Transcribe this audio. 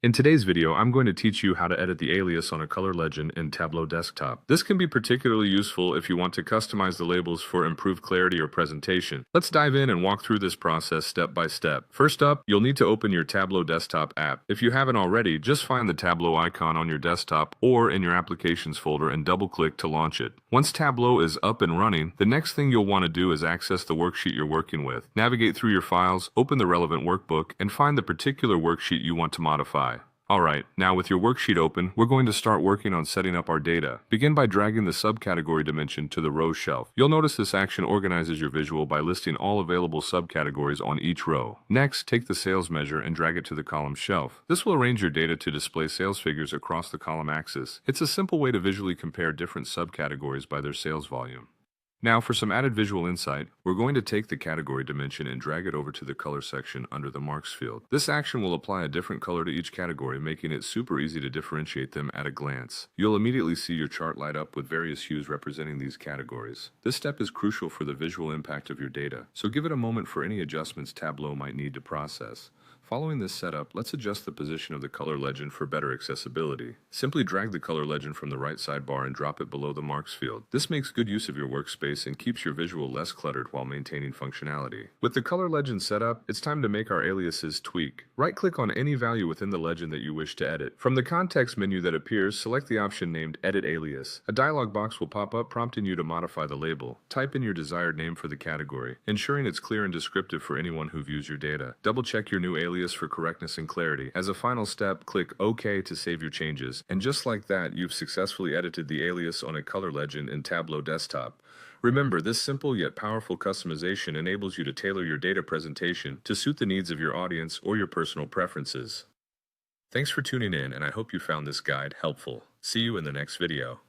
In today's video, I'm going to teach you how to edit the alias on a color legend in Tableau desktop. This can be particularly useful if you want to customize the labels for improved clarity or presentation. Let's dive in and walk through this process step by step. First up, you'll need to open your Tableau desktop app. If you haven't already, just find the Tableau icon on your desktop or in your applications folder and double-click to launch it. Once Tableau is up and running, the next thing you'll want to do is access the worksheet you're working with. Navigate through your files, open the relevant workbook, and find the particular worksheet you want to modify. Alright, now with your worksheet open, we're going to start working on setting up our data. Begin by dragging the subcategory dimension to the row shelf. You'll notice this action organizes your visual by listing all available subcategories on each row. Next, take the sales measure and drag it to the column shelf. This will arrange your data to display sales figures across the column axis. It's a simple way to visually compare different subcategories by their sales volume. Now, for some added visual insight, we're going to take the category dimension and drag it over to the color section under the marks field. This action will apply a different color to each category, making it super easy to differentiate them at a glance. You'll immediately see your chart light up with various hues representing these categories. This step is crucial for the visual impact of your data, so give it a moment for any adjustments Tableau might need to process. Following this setup, let's adjust the position of the color legend for better accessibility. Simply drag the color legend from the right sidebar and drop it below the marks field. This makes good use of your workspace and keeps your visual less cluttered while maintaining functionality. With the color legend set up, it's time to make our aliases tweak. Right-click on any value within the legend that you wish to edit. From the context menu that appears, select the option named Edit Alias. A dialog box will pop up prompting you to modify the label. Type in your desired name for the category, ensuring it's clear and descriptive for anyone who views your data. Double-check your new alias for correctness and clarity. As a final step, click OK to save your changes. And just like that, you've successfully edited the alias on a color legend in Tableau desktop. Remember, this simple yet powerful customization enables you to tailor your data presentation to suit the needs of your audience or your personal preferences. Thanks for tuning in, and I hope you found this guide helpful. See you in the next video.